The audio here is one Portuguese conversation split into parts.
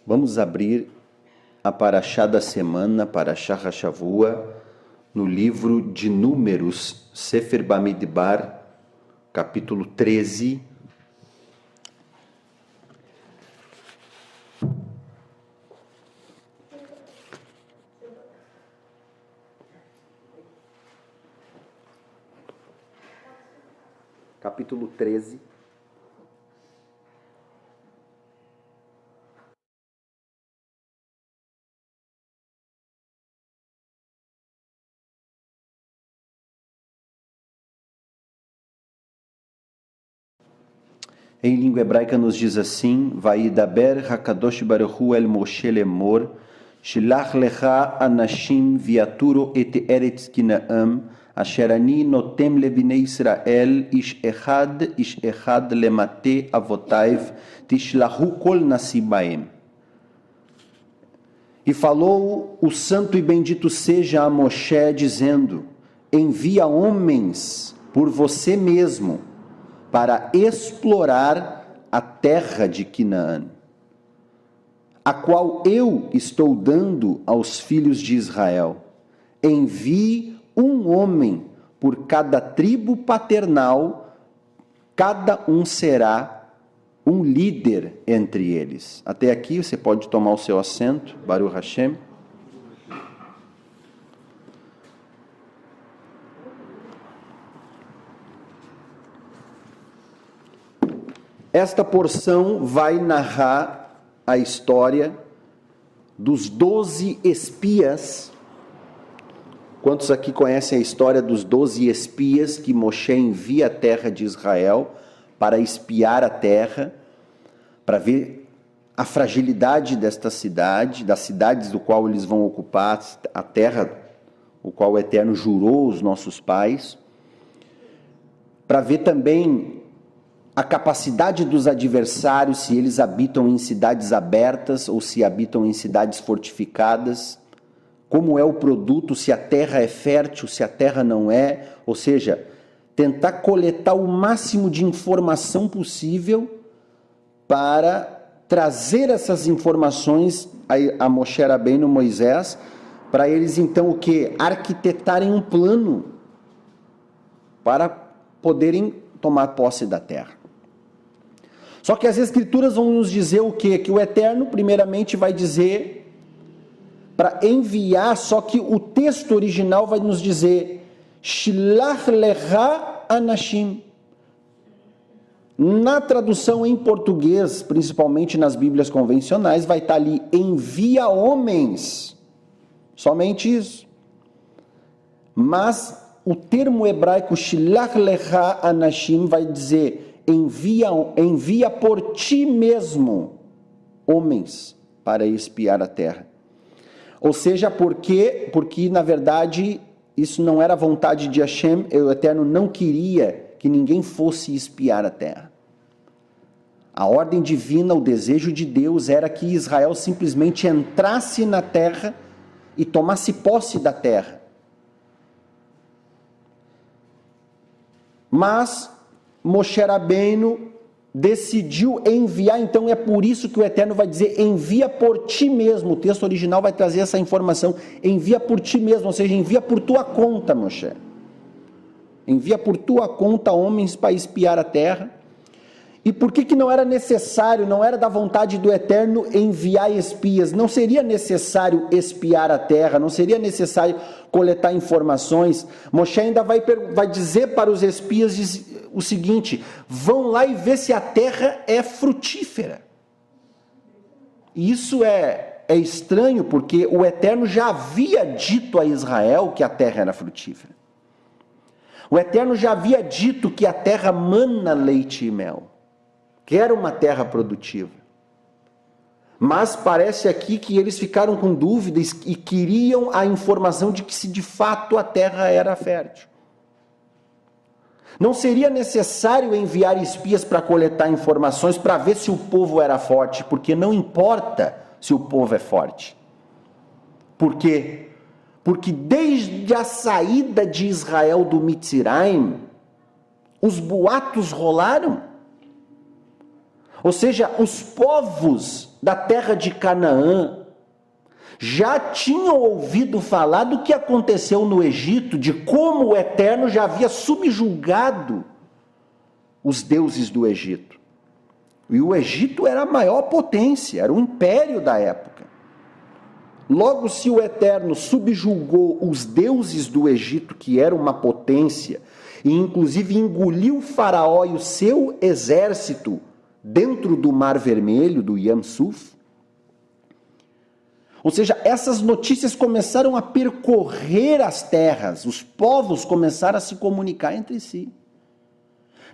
Vamos abrir a Parashá da semana, Parashá Hashavua, no livro de Números, Sefer Bamidbar, capítulo 13. Capítulo 13. Em língua hebraica nos diz assim: Vaidaber Hakadosh Baruch Hu el Moshe lemor, Shilach lecha anashim viaturo et eretz Kinaam, asher ani notem lebnei Israel ish echad lemate avotaiv, tishlahu kol nasi baem. E falou o santo e bendito seja a Moshe, dizendo: envia homens por você mesmo, para explorar a terra de Canaã, a qual eu estou dando aos filhos de Israel. Envie um homem por cada tribo paternal, cada um será um líder entre eles. Até aqui você pode tomar o seu assento, Baruch Hashem. Esta porção vai narrar a história dos 12 espias. Quantos aqui conhecem a história dos 12 espias que Moshe envia à terra de Israel para espiar a terra, para ver a fragilidade desta cidade, das cidades do qual eles vão ocupar, a terra o qual o Eterno jurou aos nossos pais, para ver também a capacidade dos adversários, se eles habitam em cidades abertas ou se habitam em cidades fortificadas, como é o produto, se a terra é fértil, se a terra não é, ou seja, tentar coletar o máximo de informação possível para trazer essas informações a Moshe Rabbeinu, Moisés, para eles então o quê? Arquitetarem um plano para poderem tomar posse da terra. Só que as Escrituras vão nos dizer o quê? Que o Eterno, primeiramente, vai dizer para enviar, só que o texto original vai nos dizer Shilach lecha anashim. Na tradução em português, principalmente nas Bíblias convencionais, vai estar ali, envia homens. Somente isso. Mas o termo hebraico Shilach lecha anashim vai dizer envia por ti mesmo homens para espiar a terra. Ou seja, porque na verdade isso não era vontade de Hashem, o Eterno não queria que ninguém fosse espiar a terra. A ordem divina, o desejo de Deus era que Israel simplesmente entrasse na terra e tomasse posse da terra. Mas Moshe Rabbeinu decidiu enviar, então é por isso que o Eterno vai dizer, envia por ti mesmo. O texto original vai trazer essa informação, envia por ti mesmo, ou seja, envia por tua conta, Moshe. Envia por tua conta homens para espiar a terra. E por que não era necessário, não era da vontade do Eterno enviar espias? Não seria necessário espiar a terra, não seria necessário coletar informações. Moshe ainda vai dizer para os espias o seguinte: vão lá e vê se a terra é frutífera. E isso é estranho, porque o Eterno já havia dito a Israel que a terra era frutífera. O Eterno já havia dito que a terra mana leite e mel, que era uma terra produtiva. Mas parece aqui que eles ficaram com dúvidas e queriam a informação de que se de fato a terra era fértil. Não seria necessário enviar espias para coletar informações para ver se o povo era forte, porque não importa se o povo é forte. Por quê? Porque desde a saída de Israel do Mitziraim, os boatos rolaram. Ou seja, os povos da terra de Canaã já tinham ouvido falar do que aconteceu no Egito, de como o Eterno já havia subjugado os deuses do Egito. E o Egito era a maior potência, era o império da época. Logo, se o Eterno subjugou os deuses do Egito, que era uma potência, e inclusive engoliu o faraó e o seu exército dentro do Mar Vermelho, do Yam Suf, ou seja, essas notícias começaram a percorrer as terras, os povos começaram a se comunicar entre si.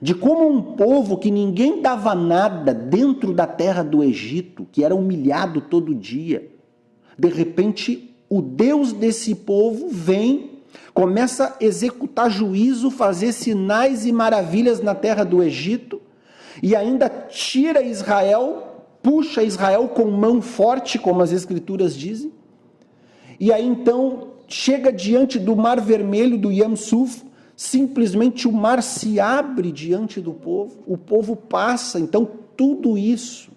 De como um povo que ninguém dava nada dentro da terra do Egito, que era humilhado todo dia, de repente o Deus desse povo vem, começa a executar juízo, fazer sinais e maravilhas na terra do Egito, e ainda tira Israel, puxa Israel com mão forte, como as escrituras dizem, e aí então chega diante do Mar Vermelho, do Yam Suf, simplesmente o mar se abre diante do povo, o povo passa, então tudo isso,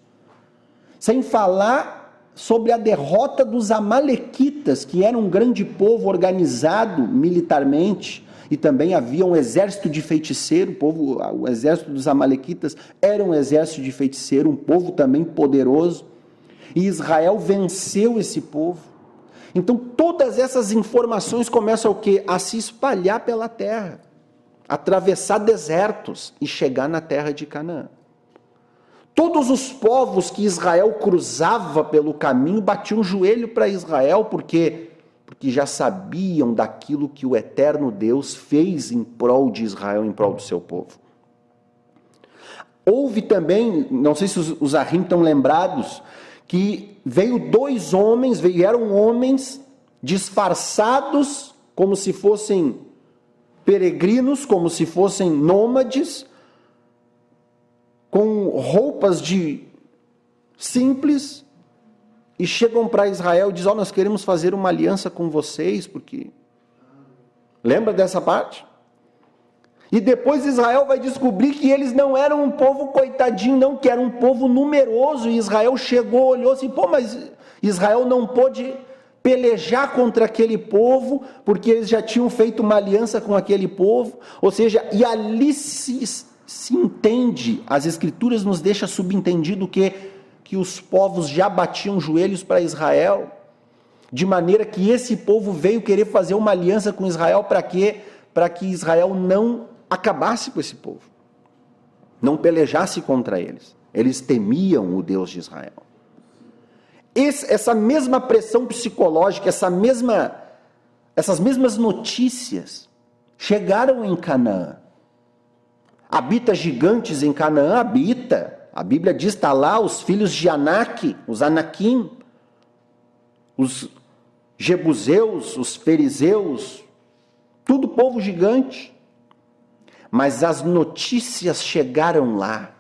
sem falar sobre a derrota dos amalequitas, que era um grande povo organizado militarmente, e também havia um exército de feiticeiro, o exército dos amalequitas era um exército de feiticeiro, um povo também poderoso, e Israel venceu esse povo. Então todas essas informações começam o quê? A se espalhar pela terra, atravessar desertos e chegar na terra de Canaã. Todos os povos que Israel cruzava pelo caminho batiam o joelho para Israel, porque já sabiam daquilo que o eterno Deus fez em prol de Israel, em prol do seu povo. Houve também, não sei se os Ahrim estão lembrados, que vieram homens disfarçados como se fossem peregrinos, como se fossem nômades, com roupas de simples, e chegam para Israel e dizem, nós queremos fazer uma aliança com vocês, porque... Lembra dessa parte? E depois Israel vai descobrir que eles não eram um povo coitadinho, não, que era um povo numeroso, e Israel chegou, olhou assim, mas Israel não pôde pelejar contra aquele povo, porque eles já tinham feito uma aliança com aquele povo, ou seja, e ali se entende, as escrituras nos deixam subentendido que os povos já batiam joelhos para Israel, de maneira que esse povo veio querer fazer uma aliança com Israel, para quê? Para que Israel não acabasse com esse povo, não pelejasse contra eles. Eles temiam o Deus de Israel. Essa mesma pressão psicológica, essas mesmas notícias chegaram em Canaã. Habita gigantes em Canaã? Habita. A Bíblia diz, está lá os filhos de Anak, os Anakim, os Jebuseus, os Fariseus, tudo povo gigante. Mas as notícias chegaram lá.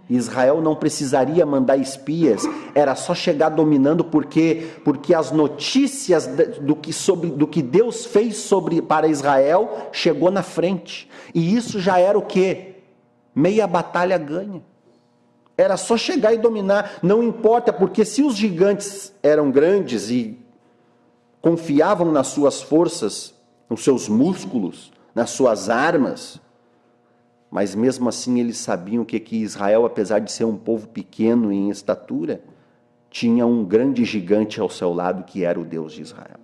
Israel não precisaria mandar espias, era só chegar dominando, porque as notícias do que Deus fez para Israel chegou na frente. E isso já era o quê? Meia batalha ganha. Era só chegar e dominar, não importa, porque se os gigantes eram grandes e confiavam nas suas forças, nos seus músculos, nas suas armas, mas mesmo assim eles sabiam que Israel, apesar de ser um povo pequeno em estatura, tinha um grande gigante ao seu lado, que era o Deus de Israel.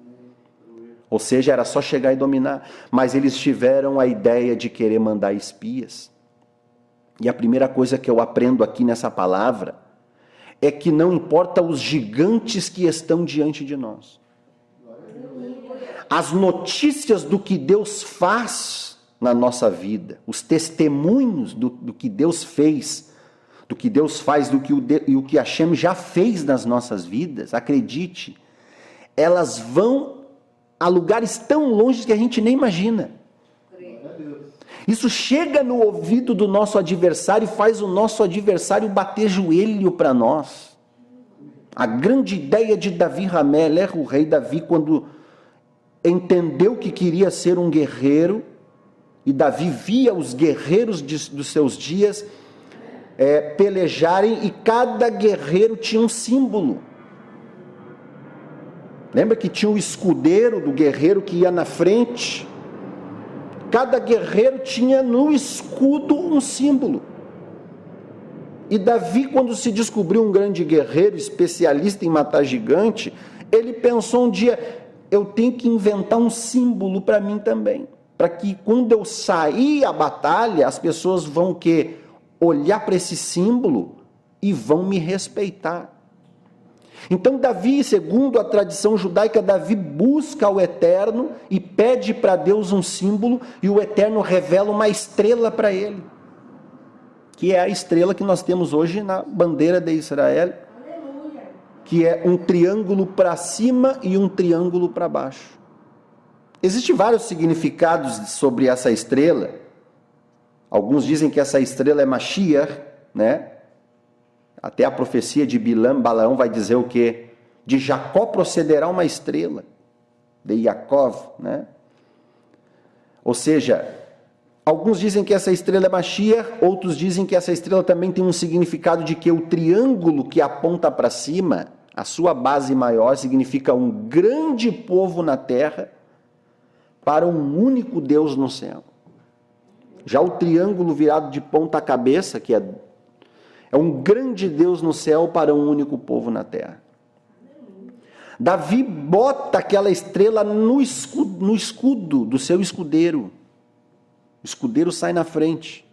Ou seja, era só chegar e dominar, mas eles tiveram a ideia de querer mandar espias. E a primeira coisa que eu aprendo aqui nessa palavra é que não importa os gigantes que estão diante de nós. As notícias do que Deus faz na nossa vida, os testemunhos do que Deus fez, do que Deus faz, e o que Hashem já fez nas nossas vidas, acredite, elas vão a lugares tão longe que a gente nem imagina. Isso chega no ouvido do nosso adversário e faz o nosso adversário bater joelho para nós. A grande ideia de Davi Hamelech, o rei Davi, quando entendeu que queria ser um guerreiro, e Davi via os guerreiros dos seus dias, pelejarem, e cada guerreiro tinha um símbolo. Lembra que tinha o escudeiro do guerreiro que ia na frente? Cada guerreiro tinha no escudo um símbolo. E Davi, quando se descobriu um grande guerreiro, especialista em matar gigante, ele pensou um dia: eu tenho que inventar um símbolo para mim também, para que quando eu sair à batalha, as pessoas vão olhar para esse símbolo e vão me respeitar. Então Davi, segundo a tradição judaica, Davi busca o Eterno e pede para Deus um símbolo, e o Eterno revela uma estrela para ele, que é a estrela que nós temos hoje na bandeira de Israel, que é um triângulo para cima e um triângulo para baixo. Existem vários significados sobre essa estrela. Alguns dizem que essa estrela é Mashiach, né? Até a profecia de Balaão vai dizer o quê? De Jacó procederá uma estrela, de Yaakov, né? Ou seja, alguns dizem que essa estrela é Mashiach, outros dizem que essa estrela também tem um significado de que o triângulo que aponta para cima, a sua base maior, significa um grande povo na terra para um único Deus no céu. Já o triângulo virado de ponta cabeça, que é um grande Deus no céu para um único povo na terra. Davi bota aquela estrela no escudo do seu escudeiro. O escudeiro sai na frente.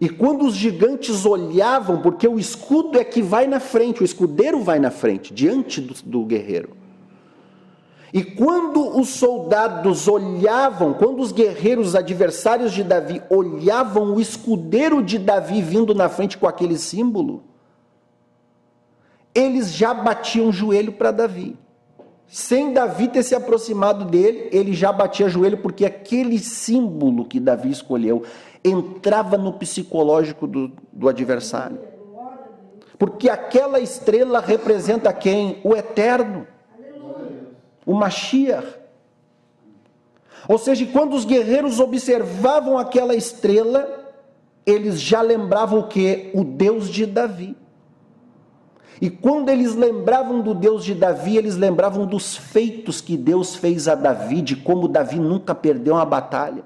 E quando os gigantes olhavam, porque o escudo é que vai na frente, o escudeiro vai na frente, diante do guerreiro. E quando os soldados olhavam, quando os guerreiros adversários de Davi olhavam o escudeiro de Davi vindo na frente com aquele símbolo, eles já batiam joelho para Davi. Sem Davi ter se aproximado dele, ele já batia joelho, porque aquele símbolo que Davi escolheu entrava no psicológico do adversário. Porque aquela estrela representa quem? O Eterno. O Mashiach. Ou seja, quando os guerreiros observavam aquela estrela, eles já lembravam o quê? O Deus de Davi. E quando eles lembravam do Deus de Davi, eles lembravam dos feitos que Deus fez a Davi, de como Davi nunca perdeu uma batalha.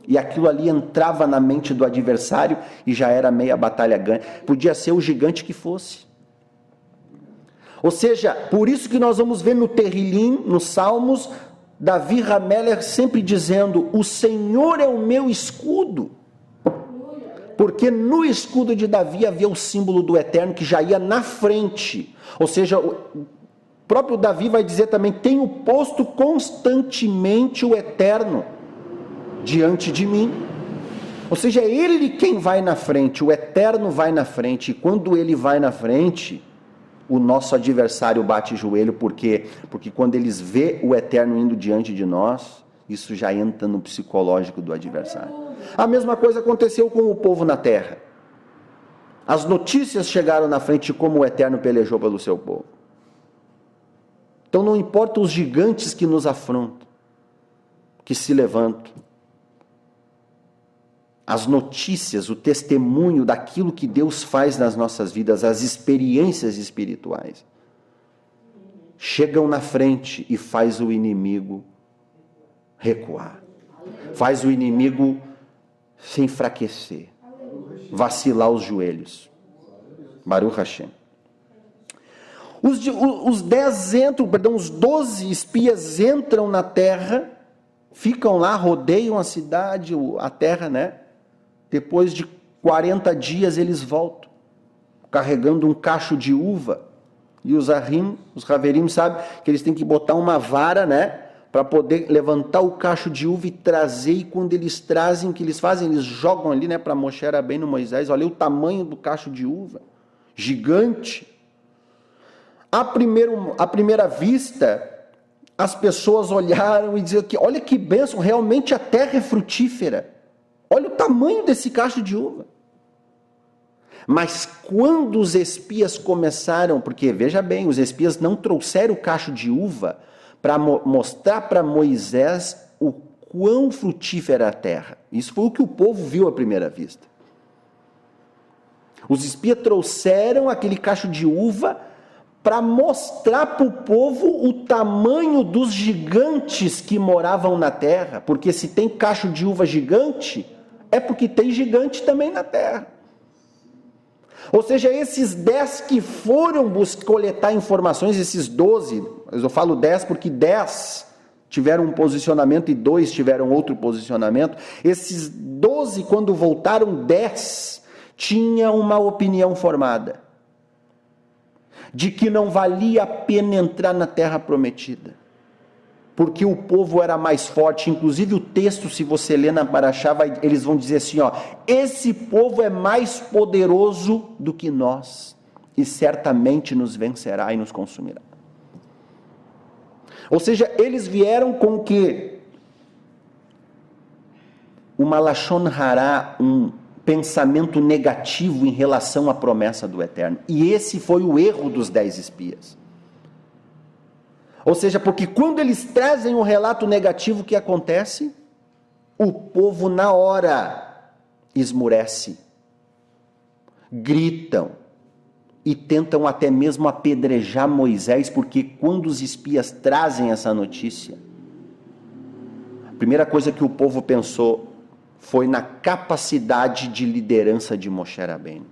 E aquilo ali entrava na mente do adversário e já era meia batalha ganha. Podia ser o gigante que fosse. Ou seja, por isso que nós vamos ver no Terrilim, nos Salmos, Davi Hamelech sempre dizendo: o Senhor é o meu escudo. Porque no escudo de Davi havia o símbolo do Eterno que já ia na frente. Ou seja, o próprio Davi vai dizer também: tenho posto constantemente o Eterno diante de mim. Ou seja, é ele quem vai na frente, o Eterno vai na frente. E quando ele vai na frente, o nosso adversário bate joelho. Por quê? Porque quando eles vê o Eterno indo diante de nós, isso já entra no psicológico do adversário. A mesma coisa aconteceu com o povo na terra. As notícias chegaram na frente de como o Eterno pelejou pelo seu povo. Então não importa os gigantes que nos afrontam, que se levantam. As notícias, o testemunho daquilo que Deus faz nas nossas vidas, as experiências espirituais, chegam na frente e faz o inimigo recuar. Faz o inimigo se enfraquecer, vacilar os joelhos. Baruch Hashem. Os 12 espias entram na terra, ficam lá, rodeiam a cidade, a terra, né? Depois de 40 dias eles voltam, carregando um cacho de uva. E os Haverim sabem que eles têm que botar uma vara, né? Para poder levantar o cacho de uva e trazer. E quando eles trazem, o que eles fazem? Eles jogam ali, né? Para Moshe Rabbeinu, Moisés. Olha o tamanho do cacho de uva. Gigante. À primeira vista, as pessoas olharam e diziam que olha que bênção, realmente a terra é frutífera. Olha o tamanho desse cacho de uva. Mas quando os espias começaram, porque veja bem, os espias não trouxeram o cacho de uva para mostrar para Moisés o quão frutífera era a terra. Isso foi o que o povo viu à primeira vista. Os espias trouxeram aquele cacho de uva para mostrar para o povo o tamanho dos gigantes que moravam na terra. Porque se tem cacho de uva gigante, é porque tem gigante também na terra. Ou seja, esses 10 que foram coletar informações, esses 12, eu falo 10 porque 10 tiveram um posicionamento e 2 tiveram outro posicionamento. Esses 12, quando voltaram, 10 tinham uma opinião formada de que não valia a pena entrar na terra prometida, porque o povo era mais forte. Inclusive o texto, se você ler na Paraxá, eles vão dizer assim, ó, esse povo é mais poderoso do que nós, e certamente nos vencerá e nos consumirá. Ou seja, eles vieram com o quê? Uma lashon hará, um pensamento negativo em relação à promessa do Eterno. E esse foi o erro dos 10 espias. Ou seja, porque quando eles trazem um relato negativo, o que acontece? O povo na hora esmurece, gritam e tentam até mesmo apedrejar Moisés, porque quando os espias trazem essa notícia, a primeira coisa que o povo pensou foi na capacidade de liderança de Moshe Rabbeinu.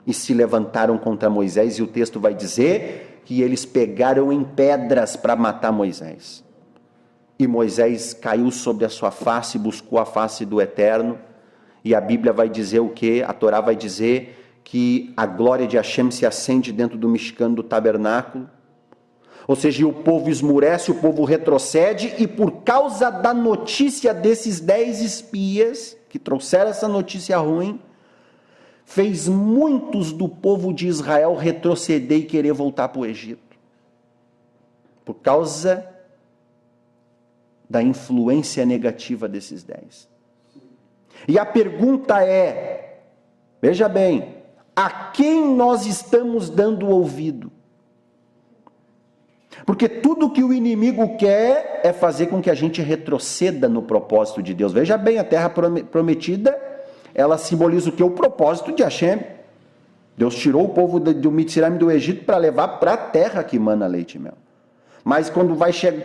E se levantaram contra Moisés, e o texto vai dizer que eles pegaram em pedras para matar Moisés. E Moisés caiu sobre a sua face, buscou a face do Eterno, e a Bíblia vai dizer o quê? A Torá vai dizer que a glória de Hashem se acende dentro do Mishkan, do tabernáculo. Ou seja, o povo esmurece, o povo retrocede, e por causa da notícia desses 10 espias, que trouxeram essa notícia ruim, fez muitos do povo de Israel retroceder e querer voltar para o Egito. Por causa da influência negativa desses 10. E a pergunta é, veja bem, a quem nós estamos dando ouvido? Porque tudo que o inimigo quer é fazer com que a gente retroceda no propósito de Deus. Veja bem, a terra prometida, ela simboliza o que? O propósito de Hashem. Deus tirou o povo do Mitzrayim, do Egito, para levar para a terra que mana leite e mel. Mas quando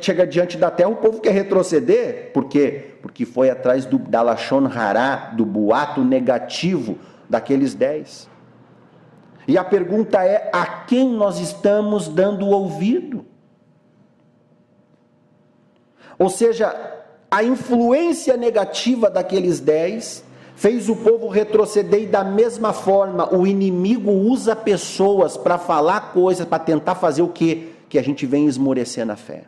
chega diante da terra, o povo quer retroceder. Por quê? Porque foi atrás da lashon hará, do boato negativo daqueles 10. E a pergunta é, a quem nós estamos dando ouvido? Ou seja, a influência negativa daqueles 10 fez o povo retroceder, e da mesma forma o inimigo usa pessoas para falar coisas, para tentar fazer o quê? Que a gente vem esmorecer na fé.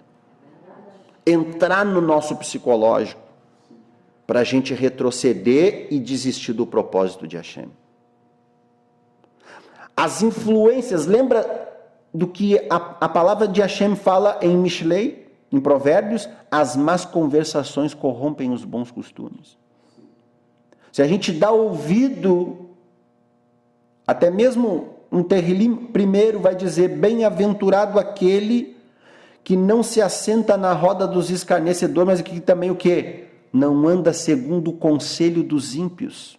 Entrar no nosso psicológico, para a gente retroceder e desistir do propósito de Hashem. As influências, lembra do que a palavra de Hashem fala em Mishlei? Em Provérbios, as más conversações corrompem os bons costumes. Se a gente dá ouvido, até mesmo um Terrilim primeiro vai dizer, bem-aventurado aquele que não se assenta na roda dos escarnecedores, mas que também o quê? Não anda segundo o conselho dos ímpios.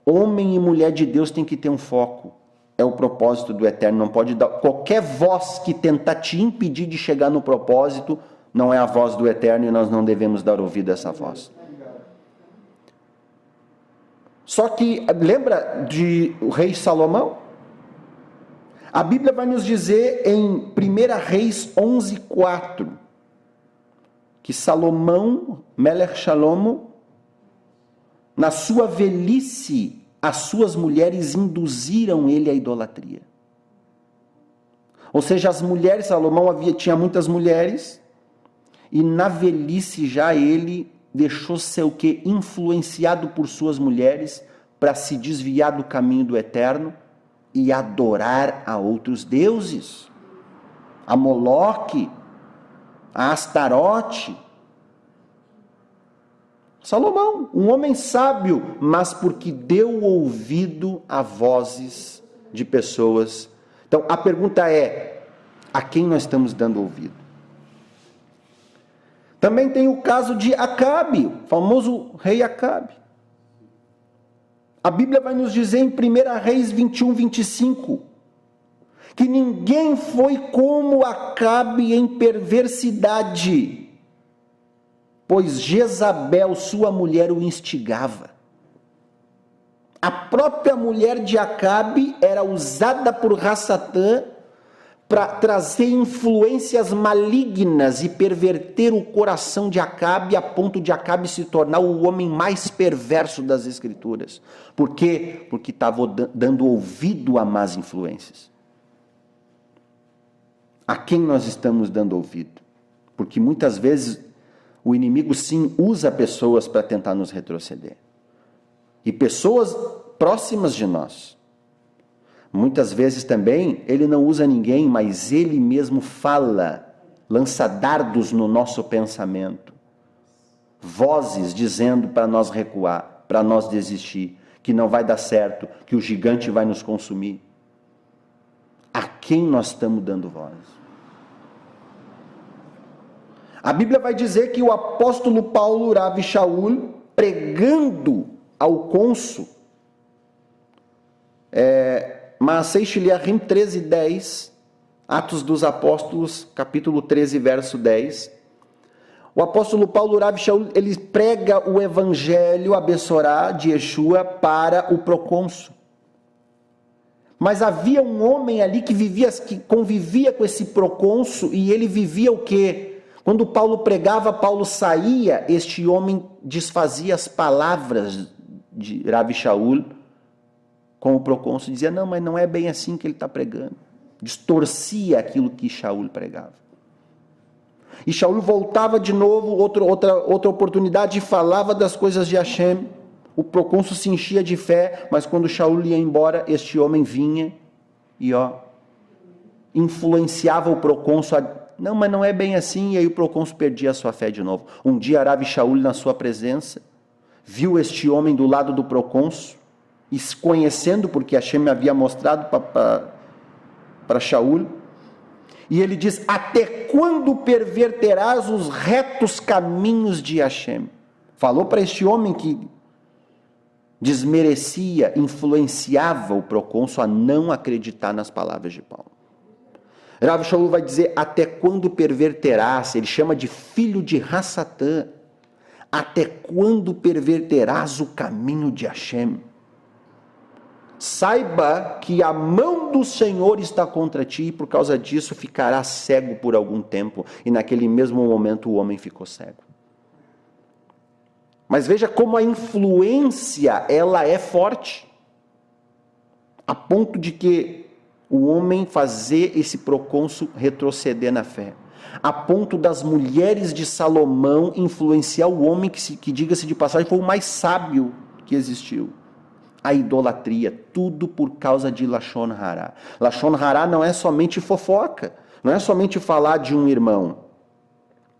Homem e mulher de Deus tem que ter um foco. É o propósito do Eterno. Não pode dar qualquer voz que tentar te impedir de chegar no propósito, não é a voz do Eterno, e nós não devemos dar ouvido a essa voz. Só que, lembra de o rei Salomão? A Bíblia vai nos dizer em 1 Reis 11:4, que Salomão, Melech Shalomo, na sua velhice, as suas mulheres induziram ele à idolatria. Ou seja, as mulheres, Salomão tinha muitas mulheres, e na velhice já ele deixou ser o quê? Influenciado por suas mulheres para se desviar do caminho do Eterno e adorar a outros deuses, a Moloque, a Astarote. Salomão, um homem sábio, mas porque deu ouvido a vozes de pessoas. Então a pergunta é, a quem nós estamos dando ouvido? Também tem o caso de Acabe, o famoso rei Acabe. A Bíblia vai nos dizer em 1 Reis 21, 25, que ninguém foi como Acabe em perversidade, pois Jezabel, sua mulher, o instigava. A própria mulher de Acabe era usada por Ra-Satã para trazer influências malignas e perverter o coração de Acabe, a ponto de Acabe se tornar o homem mais perverso das Escrituras. Por quê? Porque estava dando ouvido a más influências. A quem nós estamos dando ouvido? Porque muitas vezes o inimigo sim usa pessoas para tentar nos retroceder. E pessoas próximas de nós. Muitas vezes também ele não usa ninguém, mas ele mesmo fala, lança dardos no nosso pensamento. Vozes dizendo para nós recuar, para nós desistir, que não vai dar certo, que o gigante vai nos consumir. A quem nós estamos dando voz? A Bíblia vai dizer que o apóstolo Paulo, Rabi Shaul, pregando ao cônsul, Maasei Shiliachim 13:10, Atos dos Apóstolos, capítulo 13, verso 10. O apóstolo Paulo Rabi Shaul, ele prega o evangelho, a Bessorá de Yeshua para o procônsul. Mas havia um homem ali que convivia com esse procônsul, e ele vivia o quê? Quando Paulo pregava, Paulo saía, este homem desfazia as palavras de Rabi Shaul com o procônsul, dizia, não, mas não é bem assim que ele está pregando. Distorcia aquilo que Shaul pregava. E Shaul voltava de novo, outra oportunidade, e falava das coisas de Hashem. O procônsul se enchia de fé, mas quando Shaul ia embora, este homem vinha e influenciava o procônsul. Não, mas não é bem assim, e aí o procônsul perdia a sua fé de novo. Um dia Rabi Shaul, na sua presença, viu este homem do lado do procônsul, e conhecendo, porque Hashem havia mostrado para Shaul, e ele diz, até quando perverterás os retos caminhos de Hashem? Falou para este homem que desmerecia, influenciava o procônsul a não acreditar nas palavras de Paulo. Rabi Shaul vai dizer, até quando perverterás? Ele chama de filho de Ra-Satã. Até quando perverterás o caminho de Hashem? Saiba que a mão do Senhor está contra ti, e por causa disso ficarás cego por algum tempo. E naquele mesmo momento o homem ficou cego. Mas veja como a influência, ela é forte, a ponto de que o homem fazer esse procônsul retroceder na fé, a ponto das mulheres de Salomão influenciar o homem que diga-se de passagem, foi o mais sábio que existiu. A idolatria, tudo por causa de Lashon Hará. Lashon Hará não é somente fofoca, não é somente falar de um irmão.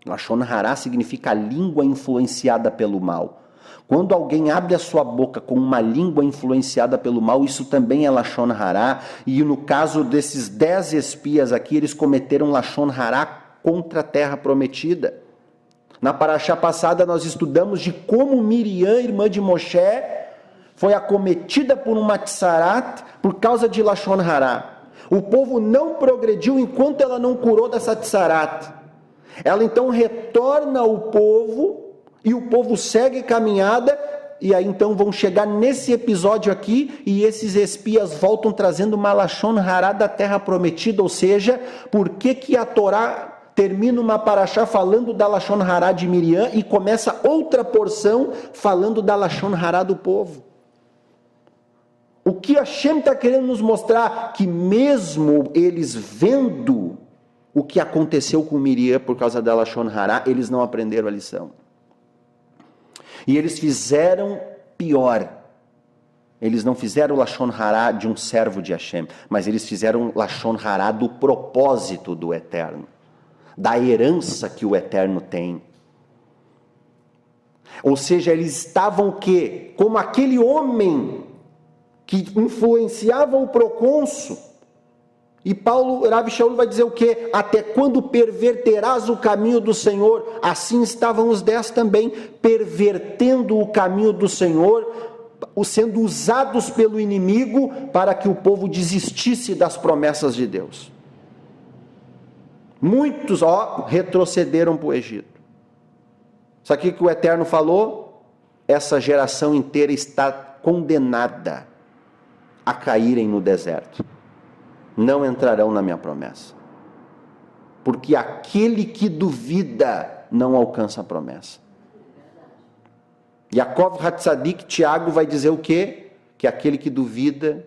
Lashon Hará significa língua influenciada pelo mal. Quando alguém abre a sua boca com uma língua influenciada pelo mal, isso também é Lashon Hará. E no caso desses 10 espias aqui, eles cometeram Lashon Hará contra a terra prometida. Na paraxá passada nós estudamos de como Miriam, irmã de Moshe, foi acometida por um tsarat por causa de Lashon Hará. O povo não progrediu enquanto ela não curou dessa tsarat. Ela então retorna ao povo, e o povo segue caminhada, e aí então vão chegar nesse episódio aqui, e esses espias voltam trazendo uma Lashon Hará da terra prometida, ou seja, por que a Torá termina uma paraxá falando da Lashon Hará de Miriam, e começa outra porção falando da Lashon Hará do povo? O que Hashem está querendo nos mostrar? Que mesmo eles vendo o que aconteceu com Miriam por causa da Lashon Hará, eles não aprenderam a lição. E eles fizeram pior. Eles não fizeram Lashon Hará de um servo de Hashem, mas eles fizeram Lashon Hará do propósito do Eterno, da herança que o Eterno tem. Ou seja, eles estavam o quê? Como aquele homem que influenciava o procônsul. E Paulo, Rabi Shaul vai dizer o quê? Até quando perverterás o caminho do Senhor? Assim estavam os 10 também, pervertendo o caminho do Senhor, sendo usados pelo inimigo para que o povo desistisse das promessas de Deus. Muitos, retrocederam para o Egito. Sabe o que o Eterno falou? Essa geração inteira está condenada a caírem no deserto. Não entrarão na minha promessa. Porque aquele que duvida não alcança a promessa. Yaakov Hatzadik, Tiago vai dizer o quê? Que aquele que duvida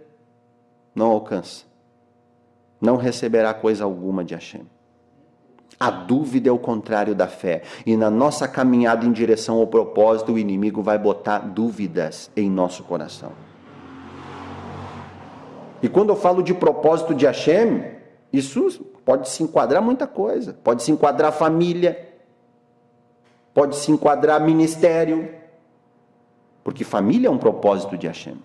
não alcança. Não receberá coisa alguma de Hashem. A dúvida é o contrário da fé. E na nossa caminhada em direção ao propósito, o inimigo vai botar dúvidas em nosso coração. E quando eu falo de propósito de Hashem, isso pode se enquadrar muita coisa. Pode se enquadrar família. Pode se enquadrar ministério. Porque família é um propósito de Hashem.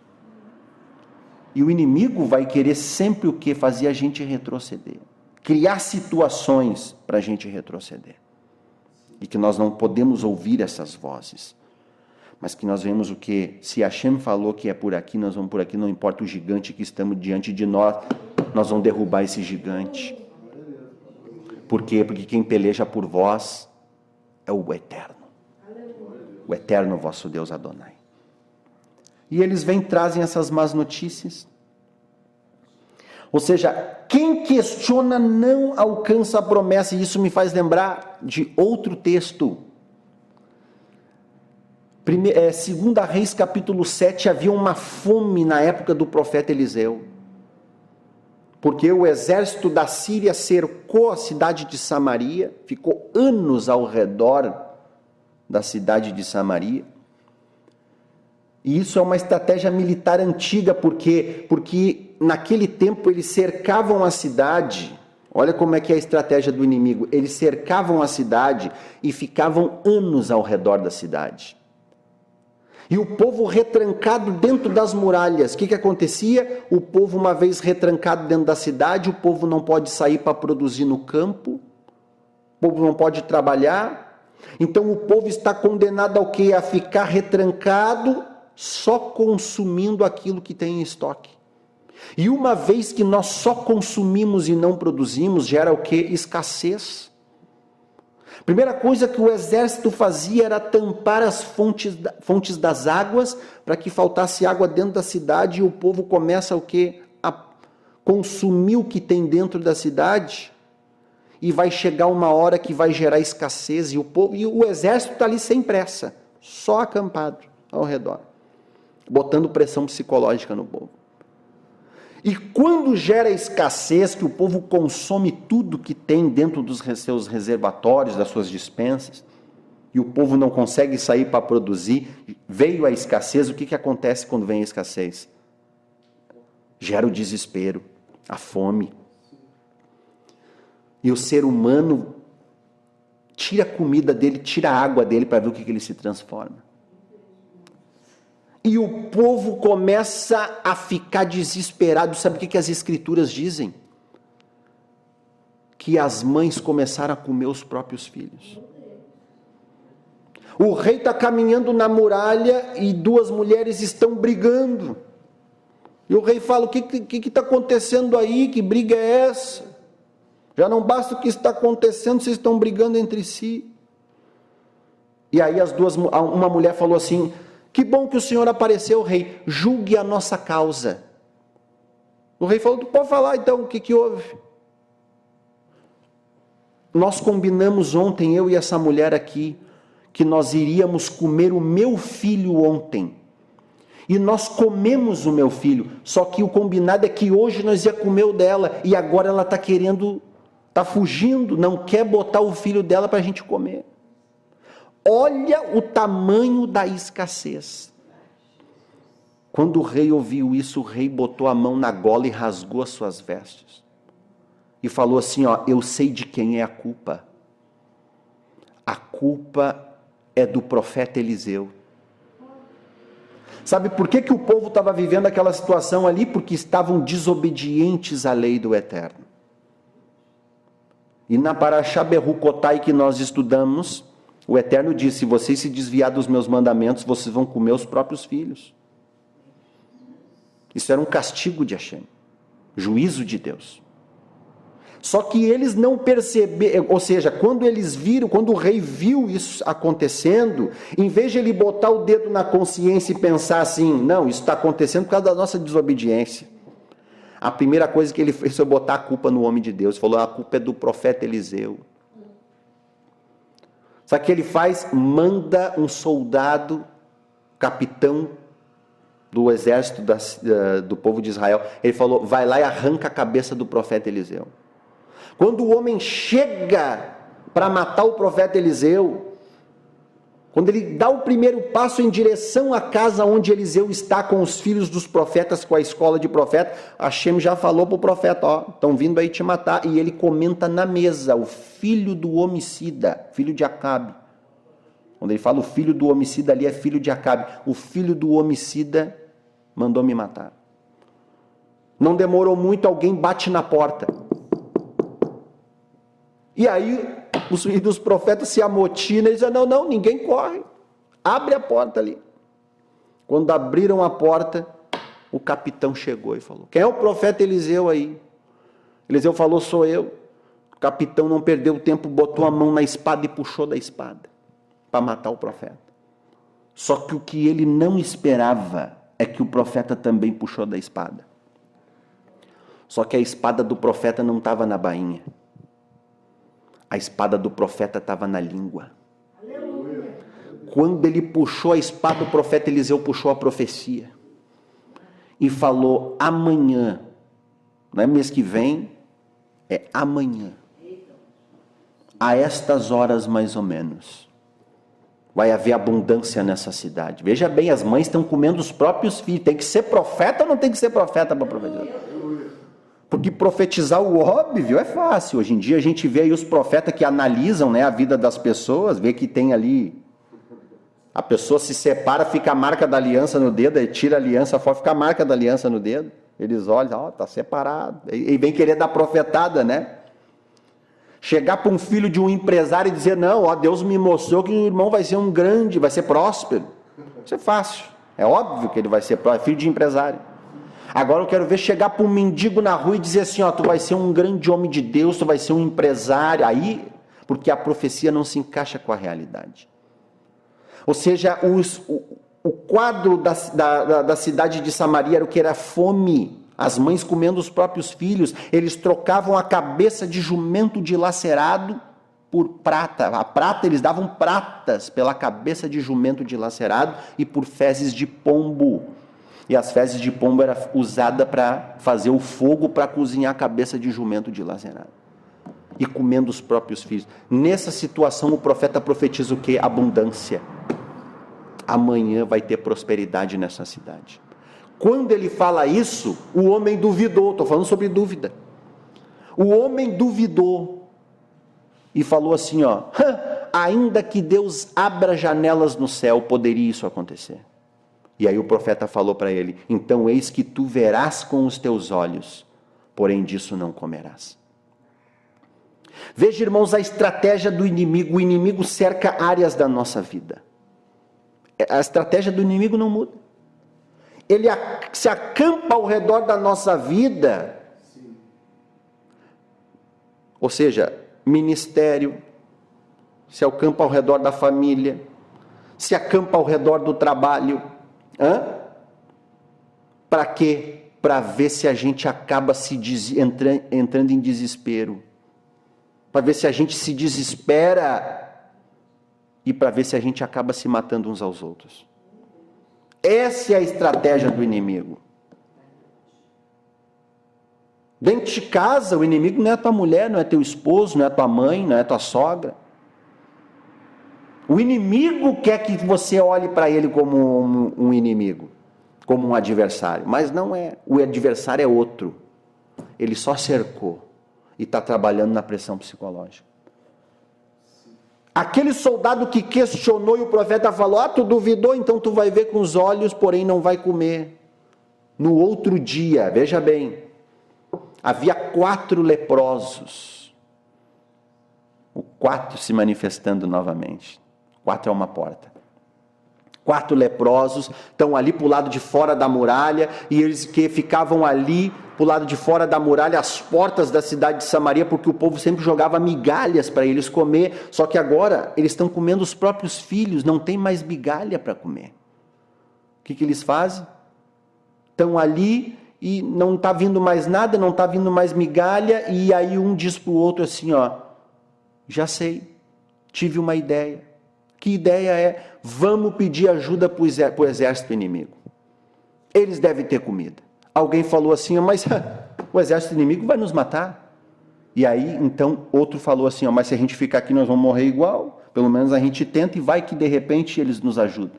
E o inimigo vai querer sempre o quê? Fazer a gente retroceder. Criar situações para a gente retroceder. E que nós não podemos ouvir essas vozes. Mas que nós vemos o quê? Se Hashem falou que é por aqui, nós vamos por aqui, não importa o gigante que estamos diante de nós, nós vamos derrubar esse gigante. Por quê? Porque quem peleja por vós é o Eterno. O Eterno vosso Deus Adonai. E eles vêm, trazem essas más notícias. Ou seja, quem questiona não alcança a promessa. E isso me faz lembrar de outro texto. 2 Reis capítulo 7, havia uma fome na época do profeta Eliseu. Porque o exército da Síria cercou a cidade de Samaria, ficou anos ao redor da cidade de Samaria. E isso é uma estratégia militar antiga, porque naquele tempo eles cercavam a cidade. Olha como é que é a estratégia do inimigo. Eles cercavam a cidade e ficavam anos ao redor da cidade. E o povo retrancado dentro das muralhas. O que acontecia? O povo, uma vez retrancado dentro da cidade, o povo não pode sair para produzir no campo. O povo não pode trabalhar. Então o povo está condenado ao quê? A ficar retrancado, só consumindo aquilo que tem em estoque. E uma vez que nós só consumimos e não produzimos, gera o quê? Escassez. Primeira coisa que o exército fazia era tampar as fontes das águas, para que faltasse água dentro da cidade, e o povo começa o quê? A consumir o que tem dentro da cidade, e vai chegar uma hora que vai gerar escassez, e o exército está ali sem pressa, só acampado ao redor, botando pressão psicológica no povo. E quando gera escassez, que o povo consome tudo que tem dentro dos seus reservatórios, das suas dispensas, e o povo não consegue sair para produzir, veio a escassez, o que acontece quando vem a escassez? Gera o desespero, a fome. E o ser humano tira a comida dele, tira a água dele para ver o que ele se transforma. E o povo começa a ficar desesperado. Sabe o que as escrituras dizem? Que as mães começaram a comer os próprios filhos. O rei está caminhando na muralha e duas mulheres estão brigando. E o rei fala, o que está acontecendo aí? Que briga é essa? Já não basta o que está acontecendo, vocês estão brigando entre si. E aí uma mulher falou assim, que bom que o Senhor apareceu, rei, julgue a nossa causa. O rei falou, tu pode falar então, o que houve? Nós combinamos ontem, eu e essa mulher aqui, que nós iríamos comer o meu filho ontem. E nós comemos o meu filho, só que o combinado é que hoje nós ia comer o dela, e agora ela está fugindo, não quer botar o filho dela para a gente comer. Olha o tamanho da escassez. Quando o rei ouviu isso, o rei botou a mão na gola e rasgou as suas vestes. E falou assim, eu sei de quem é a culpa. A culpa é do profeta Eliseu. Sabe por que o povo estava vivendo aquela situação ali? Porque estavam desobedientes à lei do Eterno. E na Parashá Berucotai que nós estudamos, o Eterno disse, se vocês se desviar dos meus mandamentos, vocês vão comer os próprios filhos. Isso era um castigo de Hashem, juízo de Deus. Só que eles não perceberam, ou seja, quando eles viram, quando o rei viu isso acontecendo, em vez de ele botar o dedo na consciência e pensar assim, não, isso está acontecendo por causa da nossa desobediência. A primeira coisa que ele fez foi botar a culpa no homem de Deus. Ele falou, a culpa é do profeta Eliseu. Sabe o que ele faz? Manda um soldado, capitão do exército do povo de Israel. Ele falou, vai lá e arranca a cabeça do profeta Eliseu. Quando o homem chega para matar o profeta Eliseu, quando ele dá o primeiro passo em direção à casa onde Eliseu está com os filhos dos profetas, com a escola de profeta, Hashem já falou para o profeta, ó, estão vindo aí te matar. E ele comenta na mesa, o filho do homicida, filho de Acabe. Quando ele fala o filho do homicida ali é filho de Acabe. O filho do homicida mandou me matar. Não demorou muito, alguém bate na porta. E aí os filhos dos profetas se amotinam e dizem, não, ninguém corre. Abre a porta ali. Quando abriram a porta, o capitão chegou e falou, quem é o profeta Eliseu aí? Eliseu falou, sou eu. O capitão não perdeu tempo, botou a mão na espada e puxou da espada para matar o profeta. Só que o que ele não esperava é que o profeta também puxou da espada. Só que a espada do profeta não estava na bainha. A espada do profeta estava na língua. Aleluia. Quando ele puxou a espada, o profeta Eliseu puxou a profecia. E falou, amanhã, não é mês que vem, é amanhã. A estas horas mais ou menos, vai haver abundância nessa cidade. Veja bem, as mães estão comendo os próprios filhos. Tem que ser profeta ou não tem que ser profeta para profetizar? Porque profetizar o óbvio é fácil. Hoje em dia a gente vê aí os profetas que analisam, né, a vida das pessoas, vê que tem ali, a pessoa se separa, fica a marca da aliança no dedo, aí tira a aliança fora, fica a marca da aliança no dedo. Eles olham, ó, tá separado. E vem querer dar profetada, né? Chegar para um filho de um empresário e dizer, não, ó, Deus me mostrou que o irmão vai ser um grande, vai ser próspero. Isso é fácil. É óbvio que ele vai ser próspero, é filho de empresário. Agora eu quero ver chegar para um mendigo na rua e dizer assim, ó, tu vai ser um grande homem de Deus, tu vai ser um empresário. Aí, porque a profecia não se encaixa com a realidade. Ou seja, o quadro da cidade de Samaria era o que era fome. As mães comendo os próprios filhos. Eles trocavam a cabeça de jumento dilacerado por prata. A prata, eles davam pratas pela cabeça de jumento dilacerado e por fezes de pombo. E as fezes de pombo eram usadas para fazer o fogo para cozinhar a cabeça de jumento dilacerado. E comendo os próprios filhos. Nessa situação o profeta profetiza o quê? Abundância. Amanhã vai ter prosperidade nessa cidade. Quando ele fala isso, o homem duvidou. Estou falando sobre dúvida. O homem duvidou. E falou assim, ó, ainda que Deus abra janelas no céu, poderia isso acontecer. E aí o profeta falou para ele, então eis que tu verás com os teus olhos, porém disso não comerás. Veja, irmãos, a estratégia do inimigo. O inimigo cerca áreas da nossa vida. A estratégia do inimigo não muda. Ele se acampa ao redor da nossa vida. Ou seja, ministério, se acampa ao redor da família, se acampa ao redor do trabalho. Para quê? Para ver se a gente acaba entrando em desespero. Para ver se a gente se desespera e para ver se a gente acaba se matando uns aos outros. Essa é a estratégia do inimigo. Dentro de casa, o inimigo não é tua mulher, não é teu esposo, não é tua mãe, não é tua sogra. O inimigo quer que você olhe para ele como um inimigo, como um adversário, mas não é. O adversário é outro. Ele só cercou e está trabalhando na pressão psicológica. Aquele soldado que questionou e o profeta falou, tu duvidou, então tu vai ver com os olhos, porém não vai comer. No outro dia, veja bem, havia 4 leprosos. O 4 se manifestando novamente. 4 é uma porta. 4 leprosos estão ali para o lado de fora da muralha, e eles que ficavam ali para o lado de fora da muralha, às portas da cidade de Samaria, porque o povo sempre jogava migalhas para eles comer, só que agora eles estão comendo os próprios filhos, não tem mais migalha para comer. O que eles fazem? Estão ali e não está vindo mais nada, não está vindo mais migalha, e aí um diz para o outro assim, já sei, tive uma ideia. Que ideia é? Vamos pedir ajuda para o exército inimigo. Eles devem ter comida. Alguém falou assim, mas o exército inimigo vai nos matar. E aí, então, outro falou assim, mas se a gente ficar aqui nós vamos morrer igual, pelo menos a gente tenta e vai que de repente eles nos ajudam.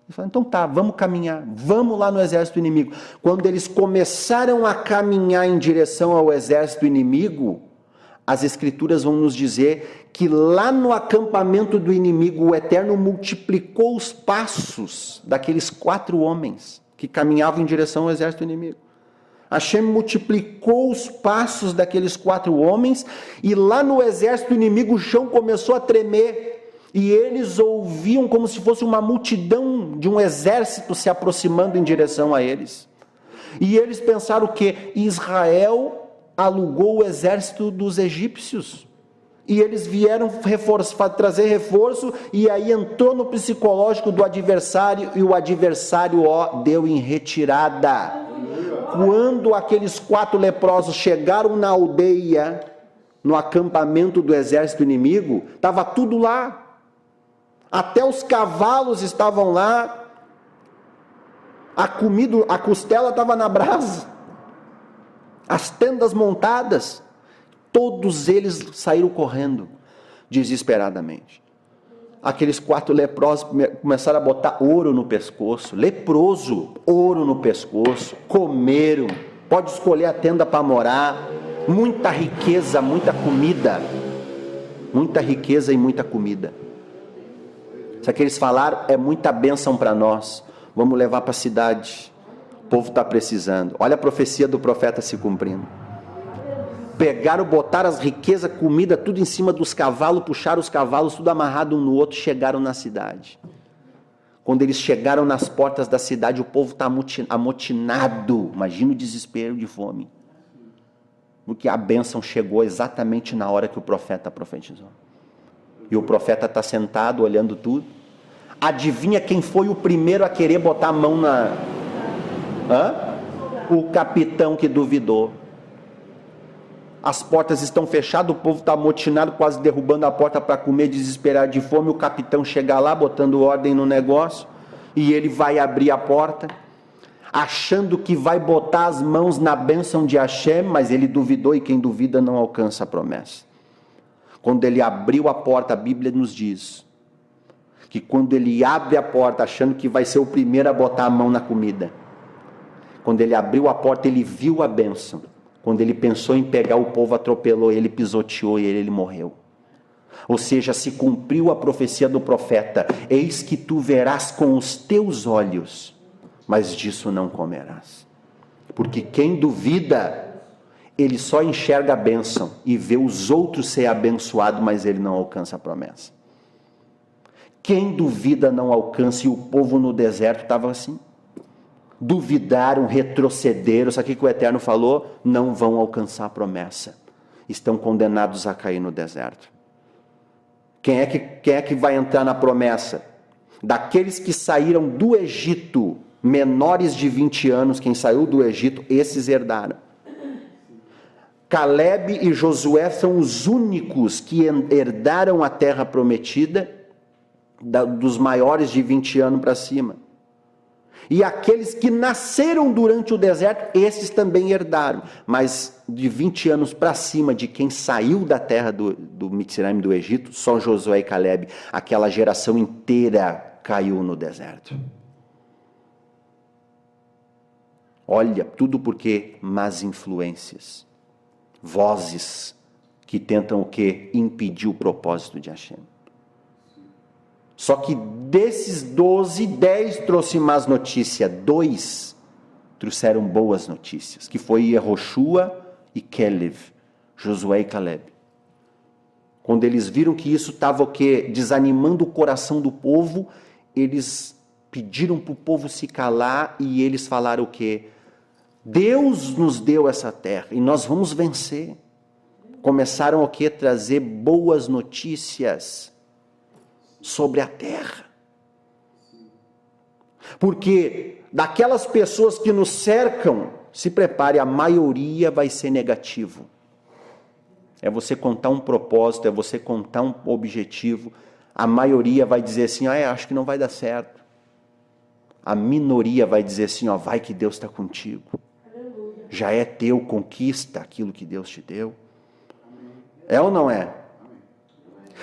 Ele falou, então tá, vamos caminhar, vamos lá no exército inimigo. Quando eles começaram a caminhar em direção ao exército inimigo, as escrituras vão nos dizer que lá no acampamento do inimigo, o Eterno multiplicou os passos daqueles 4 homens que caminhavam em direção ao exército inimigo. Hashem multiplicou os passos daqueles 4 homens, e lá no exército inimigo o chão começou a tremer, e eles ouviam como se fosse uma multidão de um exército se aproximando em direção a eles. E eles pensaram que Israel alugou o exército dos egípcios, e eles vieram trazer reforço, e aí entrou no psicológico do adversário, e o adversário deu em retirada. Quando aqueles 4 leprosos chegaram na aldeia, no acampamento do exército inimigo, estava tudo lá, até os cavalos estavam lá, a comida, a costela estava na brasa, as tendas montadas, todos eles saíram correndo, desesperadamente. Aqueles 4 leprosos começaram a botar ouro no pescoço, leproso, ouro no pescoço, comeram, pode escolher a tenda para morar, muita riqueza, muita comida, muita riqueza e muita comida. Isso que eles falaram é muita bênção para nós, vamos levar para a cidade, o povo está precisando. Olha a profecia do profeta se cumprindo. Pegaram, botaram as riquezas, comida, tudo em cima dos cavalos, puxaram os cavalos, tudo amarrado um no outro, chegaram na cidade. Quando eles chegaram nas portas da cidade, o povo está amotinado, imagina o desespero de fome. Porque a bênção chegou exatamente na hora que o profeta profetizou. E o profeta está sentado, olhando tudo. Adivinha quem foi o primeiro a querer botar a mão na... O capitão que duvidou. As portas estão fechadas, o povo está amotinado, quase derrubando a porta para comer, desesperado de fome. O capitão chega lá, botando ordem no negócio, e ele vai abrir a porta, achando que vai botar as mãos na bênção de Hashem, mas ele duvidou, e quem duvida não alcança a promessa. Quando ele abriu a porta, a Bíblia nos diz que quando ele abre a porta, achando que vai ser o primeiro a botar a mão na comida, quando ele abriu a porta, ele viu a bênção. Quando ele pensou em pegar, o povo atropelou, ele pisoteou e ele morreu. Ou seja, se cumpriu a profecia do profeta: eis que tu verás com os teus olhos, mas disso não comerás. Porque quem duvida, ele só enxerga a bênção e vê os outros ser abençoados, mas ele não alcança a promessa. Quem duvida não alcança, e o povo no deserto estava assim. Duvidaram, retrocederam, sabe o que o Eterno falou? Não vão alcançar a promessa, estão condenados a cair no deserto. Quem é que vai entrar na promessa? Daqueles que saíram do Egito, menores de 20 anos, quem saiu do Egito, esses herdaram. Caleb e Josué são os únicos que herdaram a terra prometida, dos maiores de 20 anos para cima. E aqueles que nasceram durante o deserto, esses também herdaram. Mas de 20 anos para cima, de quem saiu da terra do Mitzrayim, do Egito, só Josué e Caleb, aquela geração inteira caiu no deserto. Olha, tudo porque más influências, vozes que tentam o quê? Impedir o propósito de Hashem. Só que desses 12, 10 trouxe más notícias, 2 trouxeram boas notícias, que foi Yehoshua e Kelev, Josué e Caleb. Quando eles viram que isso estava o quê? Desanimando o coração do povo, eles pediram para o povo se calar e eles falaram o quê? Deus nos deu essa terra e nós vamos vencer. Começaram o quê? Trazer boas notícias sobre a terra. Porque daquelas pessoas que nos cercam, se prepare, a maioria vai ser negativo. É você contar um propósito, é você contar um objetivo. A maioria vai dizer assim, acho que não vai dar certo. A minoria vai dizer assim, vai que Deus está contigo. Já é teu, conquista aquilo que Deus te deu. É ou não é?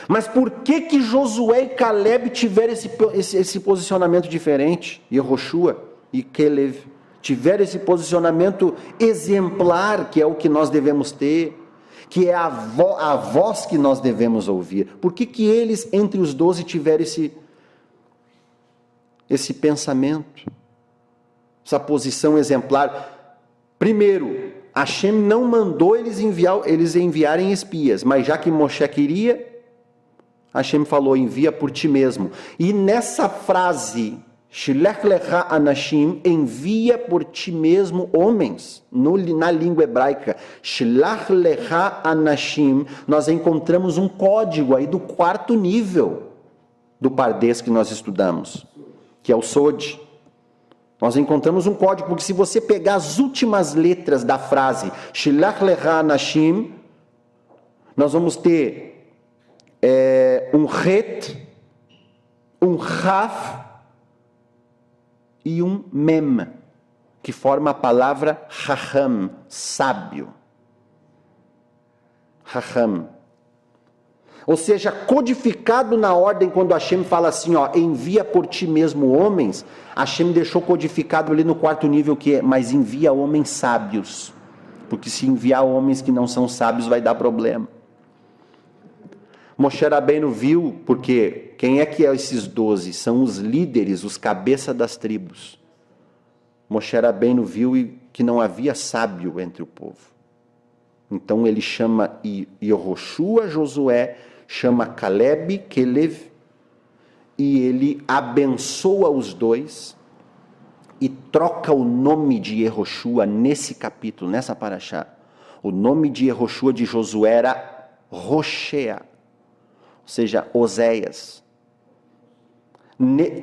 Mas por que Josué e Caleb tiveram esse posicionamento diferente? E Yehoshua e Caleb tiveram esse posicionamento exemplar, que é o que nós devemos ter, que é a voz que nós devemos ouvir. Por que eles, entre os 12, tiveram esse pensamento, essa posição exemplar? Primeiro, Hashem não mandou eles enviarem espias, mas já que Moshe queria, Hashem falou, envia por ti mesmo. E nessa frase, Shilech lecha anashim, envia por ti mesmo homens, na língua hebraica, Shilech lecha anashim, nós encontramos um código aí do 4º nível do Pardês que nós estudamos, que é o Sod. Nós encontramos um código, porque se você pegar as últimas letras da frase Shilach lecha anashim, nós vamos ter um Het, um Raf e um Mem, que forma a palavra Chacham, sábio. Chacham. Ou seja, codificado na ordem, quando Hashem fala assim, envia por ti mesmo homens, Hashem deixou codificado ali no 4º nível, que é, mas envia homens sábios, porque se enviar homens que não são sábios vai dar problema. Moshe Rabbeinu viu, porque quem é que é esses 12? São os líderes, os cabeças das tribos. Moshe Rabbeinu viu que não havia sábio entre o povo. Então ele chama Yehoshua, Josué, chama Caleb, Caleb, e ele abençoa os dois e troca o nome de Yehoshua nesse capítulo, nessa paraxá. O nome de Yehoshua de Josué era Roshea, ou seja, Oséias.